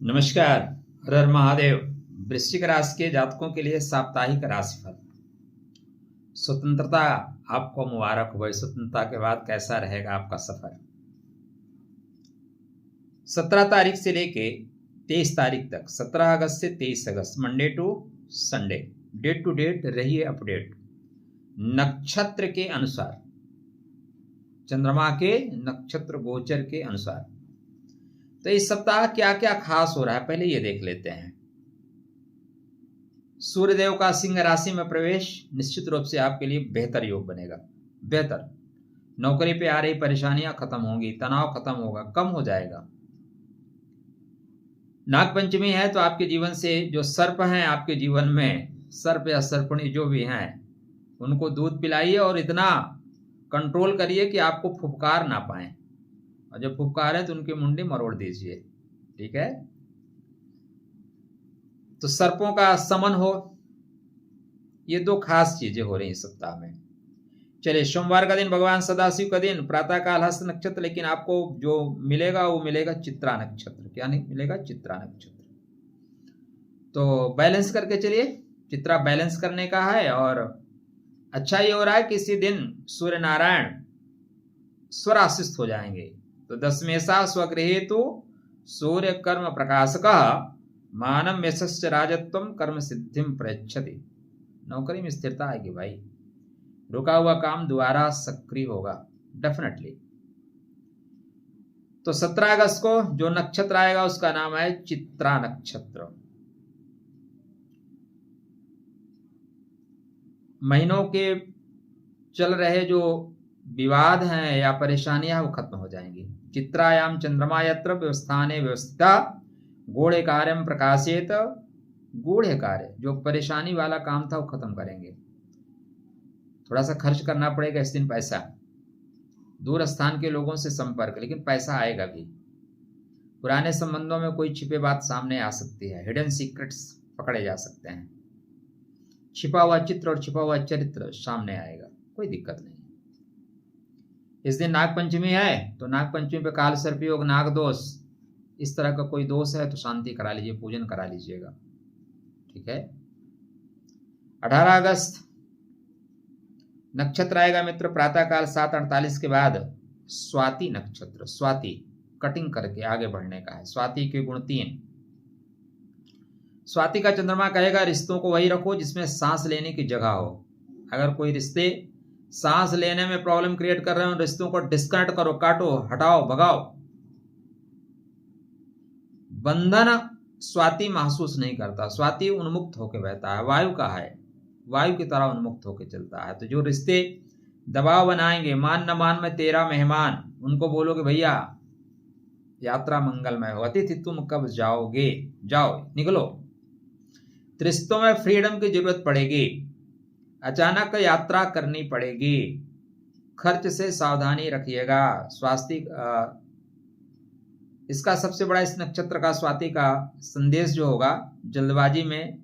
नमस्कार। हर हर महादेव। वृश्चिक राशि के जातकों के लिए साप्ताहिक राशिफल। स्वतंत्रता आपको मुबारक हो। स्वतंत्रता के बाद कैसा रहेगा आपका सफर। 17 तारीख से लेके 23 तारीख तक, 17 अगस्त से 23 अगस्त, Monday to Sunday, date to date रहिए अपडेट। नक्षत्र के अनुसार, चंद्रमा के नक्षत्र गोचर के अनुसार तो इस सप्ताह क्या क्या खास हो रहा है पहले ये देख लेते हैं। सूर्यदेव का सिंह राशि में प्रवेश निश्चित रूप से आपके लिए बेहतर योग बनेगा। बेहतर नौकरी पे आ रही परेशानियां खत्म होंगी, तनाव खत्म होगा, कम हो जाएगा। नागपंचमी है तो आपके जीवन से जो सर्प हैं, आपके जीवन में सर्प या सर्पणी जो भी हैं, उनको दूध पिलाइए और इतना कंट्रोल करिए कि आपको फुफकार ना पाए, और जब फुफकारे तो उनकी मुंडी मरोड़ दीजिए। ठीक है, तो सर्पों का समन हो। ये दो खास चीजें हो रही हैं सप्ताह में। चलिए, सोमवार का दिन भगवान सदाशिव का दिन, प्रातःकाल हस्त नक्षत्र, लेकिन आपको जो मिलेगा वो मिलेगा चित्रा नक्षत्र। क्या नहीं मिलेगा? चित्रा नक्षत्र। तो बैलेंस करके चलिए, चित्रा बैलेंस करने का है। और अच्छा ये हो रहा है कि इसी दिन सूर्य नारायण स्वराशिस्थ हो जाएंगे। तो 10 स्वगृहे तो सूर्य कर्म प्रकाशकः मानम यशश्च राजत्वम कर्म सिद्धिम प्रयच्छति। नौकरी में स्थिरता आएगी भाई, रुका हुआ काम दोबारा सक्रिय होगा डेफिनेटली। तो 17 अगस्त को जो नक्षत्र आएगा उसका नाम है चित्रा नक्षत्र। महीनों के चल रहे जो विवाद हैं या परेशानियां वो खत्म हो जाएंगी। चित्रायाम चंद्रमा यत्र व्यवस्थाने व्यवस्थिता गूढ़ कार्यम प्रकाशित। गूढ़ कार्य, जो परेशानी वाला काम था वो खत्म करेंगे। थोड़ा सा खर्च करना पड़ेगा इस दिन पैसा, दूर स्थान के लोगों से संपर्क, लेकिन पैसा आएगा भी। पुराने संबंधों में कोई छिपे बात सामने आ सकती है, हिडन सीक्रेट्स पकड़े जा सकते हैं। छिपा हुआ चित्र और छिपा हुआ चरित्र सामने आएगा, कोई दिक्कत नहीं। इस दिन नागपंचमी है तो नागपंचमी पे काल सर्प योग, नाग दोष, इस तरह का कोई दोष है तो शांति करा लीजिए, पूजन करा लीजिएगा। ठीक है। 18 अगस्त नक्षत्र आएगा मित्र, प्रातःकाल 7:48 के बाद स्वाति नक्षत्र। स्वाति कटिंग करके आगे बढ़ने का है। स्वाति के गुण 3। स्वाति का चंद्रमा कहेगा रिश्तों को वही रखो जिसमें सांस लेने की जगह हो। अगर कोई रिश्ते सांस लेने में प्रॉब्लम क्रिएट कर रहे हो, रिश्तों को डिस्कनेक्ट करो, काटो, हटाओ, भगाओ। बंधन स्वाति महसूस नहीं करता। स्वाति उन्मुक्त होकर बहता है, वायु का है, वायु की तरह उन्मुक्त होकर चलता है। तो जो रिश्ते दबाव बनाएंगे, मान न मान में तेरा मेहमान, उनको बोलोगे भैया यात्रा मंगलमय हो, अतिथि तुम कब जाओगे, जाओ निकलो। रिश्तों में फ्रीडम की जरूरत पड़ेगी, अचानक यात्रा करनी पड़ेगी, खर्च से सावधानी रखिएगा। स्वास्थ्य इसका सबसे बड़ा, इस नक्षत्र का स्वाति का संदेश जो होगा, जल्दबाजी में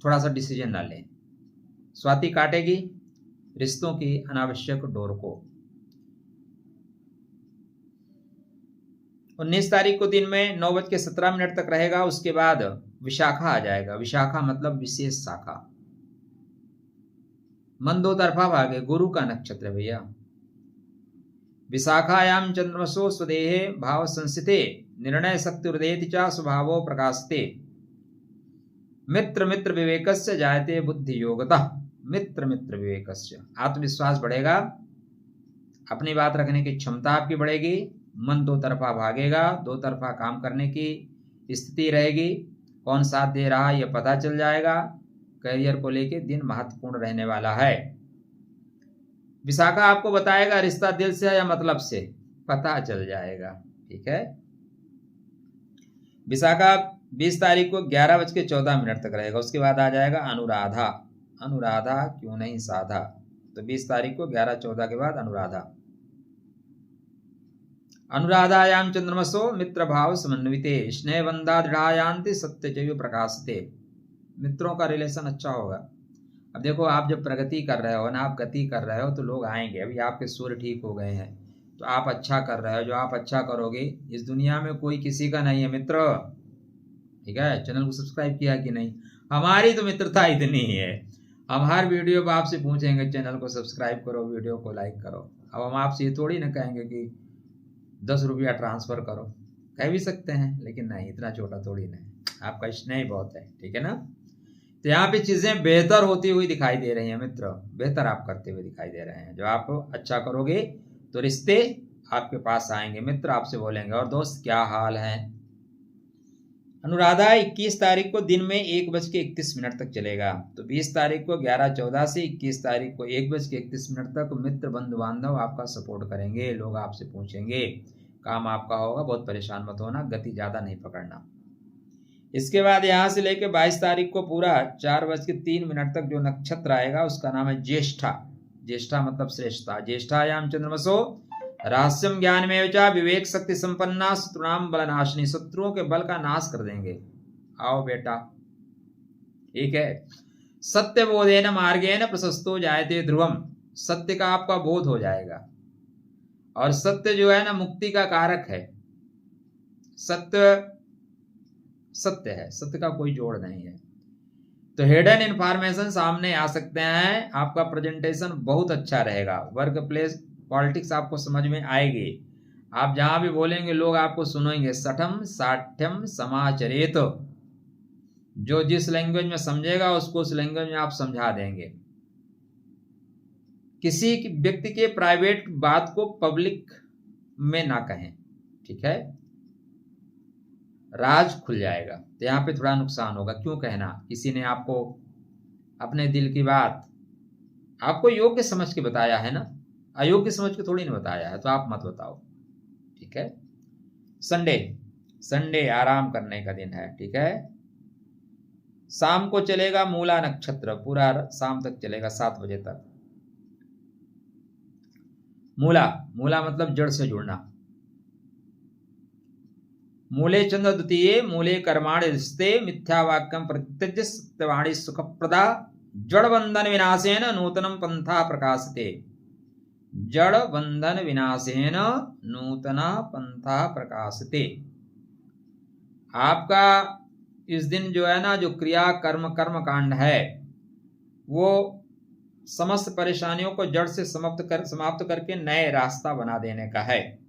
थोड़ा सा डिसीजन ना लें। स्वाति काटेगी रिश्तों की अनावश्यक डोर को। 19 तारीख को दिन में 9:17 तक रहेगा। उसके बाद विशाखा आ जाएगा। विशाखा मतलब विशेष शाखा। मन दो तरफा भागे, गुरु का नक्षत्र है भैया। विशाखायाम चंद्रमसो स्वदेहे भाव संस्थिते निर्णय शक्ति हृदयति च स्वभावो प्रकाशते। मित्र मित्र विवेकस्य जायते बुद्धि योगतः। मित्र मित्र विवेकस्य, आत्मविश्वास बढ़ेगा, अपनी बात रखने की क्षमता आपकी बढ़ेगी, मन दो तरफा भागेगा, दो तरफा काम करने की स्थिति रहेगी। कौन साथ दे रहा है यह पता चल जाएगा। करियर को लेकर दिन महत्वपूर्ण रहने वाला है। विशाखा आपको बताएगा रिश्ता दिल से है या मतलब से, पता चल जाएगा। ठीक है। विशाखा 20 तारीख को 11:14 तक रहेगा। उसके बाद आ जाएगा अनुराधा। अनुराधा क्यों नहीं साधा। तो 20 तारीख को 11-14 के बाद अनुराधा। अनुराधायाम चंद्रमसो मित्र भाव समन्विते स्नेहबंधा दृढ़ायांति सत्यचैव प्रकाशते। मित्रों का रिलेशन अच्छा होगा। अब देखो, आप जब प्रगति कर रहे हो ना, आप गति कर रहे हो तो लोग आएंगे। अभी आपके सूर्य ठीक हो गए हैं, तो आप अच्छा कर रहे हो। जो आप अच्छा करोगे, इस दुनिया में कोई किसी का नहीं है मित्र। ठीक है, चैनल को सब्सक्राइब किया कि नहीं? हमारी तो मित्रता इतनी ही है, हम हर वीडियो पर आपसे पूछेंगे चैनल को सब्सक्राइब करो, वीडियो को लाइक करो। अब हम आपसे ये थोड़ी ना कहेंगे कि 10 रुपया ट्रांसफर करो, कह भी सकते हैं, लेकिन नहीं, इतना छोटा थोड़ी नहीं, आपका स्नेह बहुत है। ठीक है ना? तो यहाँ पे चीजें बेहतर होती हुई दिखाई दे रही हैं मित्र, बेहतर आप करते हुए दिखाई दे रहे हैं। जो आप अच्छा करोगे तो रिश्ते आपके पास आएंगे मित्र, आपसे बोलेंगे और दोस्त क्या हाल है। अनुराधा 21 तारीख को दिन में 1:31 तक चलेगा। तो 20 तारीख को 11:14 से 21 तारीख को 1:31 तक मित्र बंधु बांधव आपका सपोर्ट करेंगे। लोग आपसे पूछेंगे, काम आपका होगा, बहुत परेशान मत होना, गति ज्यादा नहीं पकड़ना। इसके बाद यहाँ से लेके 22 तारीख को पूरा 4:03 तक जो नक्षत्र आएगा उसका नाम है ज्येष्ठा। ज्येष्ठा मतलब श्रेष्ठता। ज्येष्ठायाम चंद्रमसो रहस्यम ज्ञान में चा विवेक शक्ति संपन्ना शत्रुनाम बलनाशिनी। शत्रुओं के बल का नाश कर देंगे। आओ बेटा, ठीक है। सत्य बोधेन मार्गेन प्रशस्तो जायते ध्रुवम। सत्य का आपका बोध हो जाएगा, और सत्य जो है ना मुक्ति का कारक है। सत्य सत्य है, सत्य का कोई जोड़ नहीं है। तो हिडन इंफॉर्मेशन सामने आ सकते हैं। आपका प्रेजेंटेशन बहुत अच्छा रहेगा। वर्क प्लेस पॉलिटिक्स आपको समझ में आएगी। आप जहां भी बोलेंगे लोग आपको सुनेंगे। सठम साठ्यम समाचरेत। जो जिस लैंग्वेज में समझेगा उसको उस लैंग्वेज में आप समझा देंगे। किसी व्यक्ति के प्राइवेट बात को पब्लिक में ना कहें, ठीक है? राज खुल जाएगा। तो यहाँ पे थोड़ा नुकसान होगा। क्यों कहना? किसी ने आपको अपने दिल की बात आपको योग्य समझ के बताया है ना, अयोग्य समझ के थोड़ी नहीं बताया है, तो आप मत बताओ। ठीक है? संडे आराम करने का दिन है। ठीक है? शाम को चलेगा मूला नक्षत्र, पूरा शाम तक चलेगा 7 बजे तक। मूला मतलब जड़ से जुड़ना। मूले चंद्र द्वितीय मूले कर्माणि रिश्ते मिथ्या वाक्यम प्रत्यज्य सत्यवाणी सुखप्रदा जड़ बंधन विनाशेन नूतनम पंथा प्रकाशते। जड़ बंधन विनाशेन नूतना पंथा प्रकाशते। आपका इस दिन जो है ना, जो क्रिया कर्म कांड है, वो समस्त परेशानियों को जड़ से समाप्त करके नए रास्ता बना देने का है।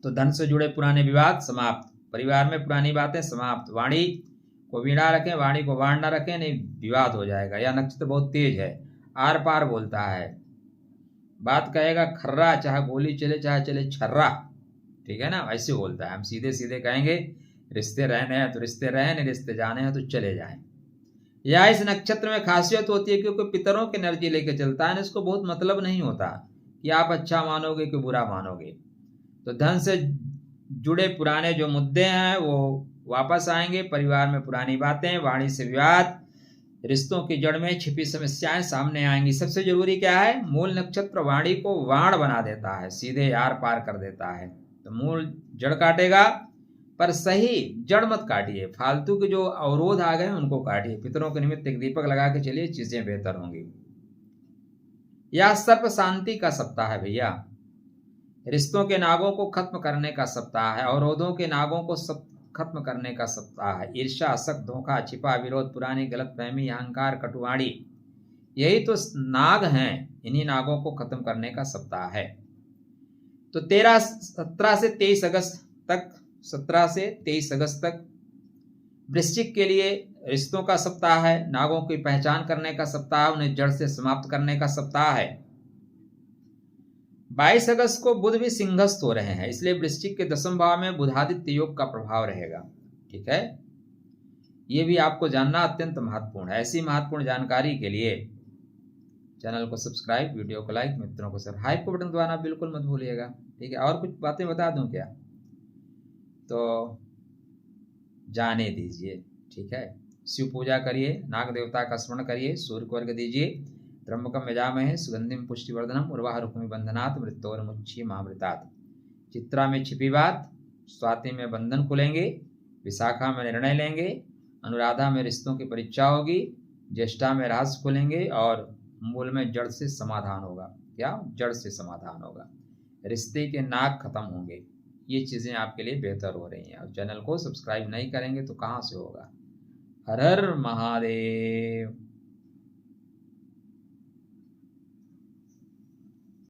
तो धन से जुड़े पुराने विवाद समाप्त, परिवार में पुरानी बातें समाप्त। वाणी को वीणा रखें, वाणी को वाण ना रखें, नहीं विवाद हो जाएगा। यह नक्षत्र बहुत तेज है, आर पार बोलता है, बात कहेगा खर्रा, चाहे गोली चले चाहे चले छर्रा। ठीक है ना? ऐसे बोलता है। हम सीधे सीधे कहेंगे रिश्ते रहने हैं तो रिश्ते रहे, नहीं रिश्ते जाने हैं तो चले जाएं। या इस नक्षत्र में खासियत होती है क्योंकि पितरों की एनर्जी लेके चलता है। इसको बहुत मतलब नहीं होता कि आप अच्छा मानोगे कि बुरा मानोगे। तो धन से जुड़े पुराने जो मुद्दे हैं वो वापस आएंगे। परिवार में पुरानी बातें, वाणी से विवाद, रिश्तों की जड़ में छिपी समस्याएं सामने आएंगी। सबसे जरूरी क्या है? मूल नक्षत्र वाणी को वाण बना देता है, सीधे आर पार कर देता है। तो मूल जड़ काटेगा, पर सही जड़ मत काटिए। फालतू के जो अवरोध आ गए उनको काटिए। पितरों के निमित्त एक दीपक लगा के चलिए, चीजें बेहतर होंगी। यह सर्प शांति का सप्ताह है भैया। रिश्तों के नागों को खत्म करने का सप्ताह है, अवरोधों के नागों को खत्म करने का सप्ताह है। ईर्ष्या, असक, धोखा, छिपा विरोध, पुरानी गलतफहमी, अहंकार, कटुवाणी, यही तो नाग हैं। इन्हीं नागों को खत्म करने का सप्ताह है। तो 17 से 23 अगस्त तक वृश्चिक के लिए रिश्तों का सप्ताह है, नागों की पहचान करने का सप्ताह, उन्हें जड़ से समाप्त करने का सप्ताह है। 22 अगस्त को बुध भी सिंहस्थ हो रहे हैं, इसलिए वृश्चिक के 10वें भाव में बुधादित्य योग का प्रभाव रहेगा। ठीक है? ये भी आपको जानना अत्यंत महत्वपूर्ण है। ऐसी महत्वपूर्ण जानकारी के लिए चैनल को सब्सक्राइब, वीडियो को लाइक, मित्रों को शेयर, हाइप को बटन दबाना बिल्कुल मत भूलिएगा। ठीक है? और कुछ बातें बता दूं क्या? तो जाने दीजिए। ठीक है? शिव पूजा करिए, नाग देवता का स्मरण करिए, सूर्य को अर्घ्य दीजिए। त्र्यंबकम यजामहे सुगंधिम पुष्टिवर्धनम उर्वारुकमि बंधनात् मृत्योर्मुक्षीमामृतात्। चित्रा में छिपी बात, स्वाति में बंधन खुलेंगे, विशाखा में निर्णय लेंगे, अनुराधा में रिश्तों की परीक्षा होगी, ज्येष्ठा में रहस्य खुलेंगे, और मूल में जड़ से समाधान होगा। क्या? जड़ से समाधान होगा। रिश्ते के नाग खत्म होंगे। ये चीज़ें आपके लिए बेहतर हो रही हैं। और चैनल को सब्सक्राइब नहीं करेंगे तो कहाँ से होगा। हर हर महादेव।